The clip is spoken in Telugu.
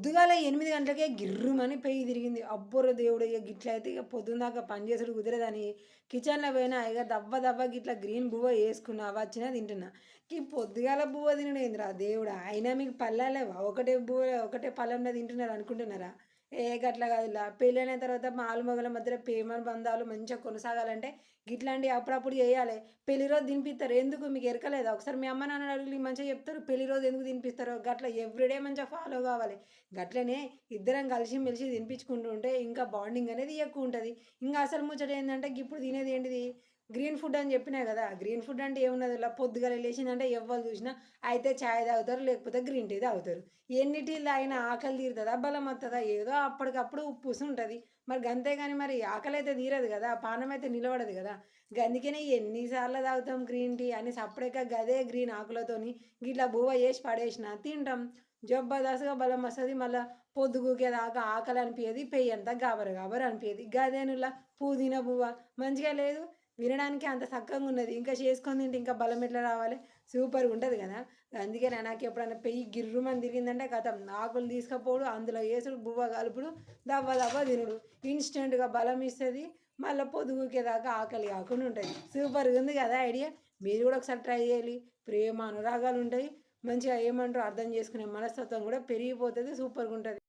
పొద్దుగాల 8 గంటలకే గిర్రుమని పెయ్యి తిరిగింది. అబ్బోర దేవుడు! ఇగ గిట్లయితే ఇగ పొద్దుందాకా పని చేసుడు కుదరదని కిచెన్‌లో పోయినా ఇగ దబ్బ దబ్బ గిట్ల గ్రీన్ బువ్వ యేసుకున్నా, వచ్చినా తింటున్నా. ఈ పొద్దుగాల బువ్వ తినుడేందిరా దేవుడా! అయినా మీకు పల్లాలు లేవా? ఒకటే బువ్వ ఒకటే పళ్ళెంలో తింటున్నారు అనుకుంటున్నారా? గట్ల కాదులా. పెళ్ళైన తర్వాత మా ఆలుమగల మధ్యలో ప్రేమ బంధాలు మంచిగా కొనసాగాలంటే గిట్లాంటియి అప్పుడప్పుడు చేయాలే. పెళ్లి రోజు తినిపిత్తరు. ఎందుకు మీకు ఎరకలేదా? ఒకసారి మీ అమ్మ నాన్నని అడుగులి మంచిగా చెప్తారు. పెళ్లి రోజు ఎందుకు తినిపిస్తారో గట్ల ఎవ్రీడే మంచిగా ఫాలో కావాలి. గట్లనే ఇద్దరం కలిసిమెలిసి తినిపించుకుంటూ ఉంటే ఇంకా బాండింగ్ అనేది ఎక్కువుంటది. ఇంగా అసలు ముచ్చట ఏందంటే గిప్పుడు తినేది ఏంటిది? గ్రీన్ ఫుడ్ అని చెప్పినా గదా! గ్రీన్ ఫుడ్ అంటే ఏమున్నదిలా పొద్దుగాల లేచిందంటే ఎవ్వరు చూసినా అయితే చాయ్ తాగుతారు, లేకపోతే గ్రీన్ టీ తాగుతారు. ఎన్ని టీలు తాగినా ఆకలి తీరుతదా? బలమత్తదా? ఏదో అప్పటికప్పుడు ఉప్పుసుంటది. మరి గంతేగాని మరి ఆకలైతే తీరదు గదా! పానమైతే నిలబడదు గదా! గందుకనే ఎన్ని సార్లు తాగుతాం గ్రీన్ టీ అని సప్పుడేక గదే గ్రీన్ ఆకులతోని గిట్లా బువ్వ చేసి పడేసినా తింటాం. జబర్దస్త్ బలమొస్తది. మళ్ళా పొద్దుగూకేదాకా ఆకలనిపియది. పెయ్యంతా గాబర గాబర అనిపియది. గదేనుల్లా పుదీనా బువ్వ మంచిగా లేదు. వినడానికే అంత సక్కంగున్నది. ఇంకా చేసుకొని తింటే ఇంకా బలం ఎట్లా రావాలి? సూపర్‌గుంటది గదా! అందుకే నాకెప్పుడన్నా పెయ్యి గిర్రుమని తిరిగిందంటే ఖతం. ఆకులు తీసుకపోవుడు, అందులో యేసుడు, బువ్వ కలుపుడు, దబ్బ దబ్బ తినుడు. ఇన్‌స్టంట్‌గా బలమిస్తది. మళ్ళా పొద్దుగూకేదాకా ఆకలి గాకుండా ఉంటది. సూపర్‌గుంది గదా ఐడియా! మీరు గూడా ఒకసారి ట్రై చేయాలి. ప్రేమ అనురాగాలుంటాయి. మంచిగా ఏమంటారో అర్థం చేసుకునే మనస్తత్వం గూడా పెరిగిపోతది. సూపర్‌గుంటది.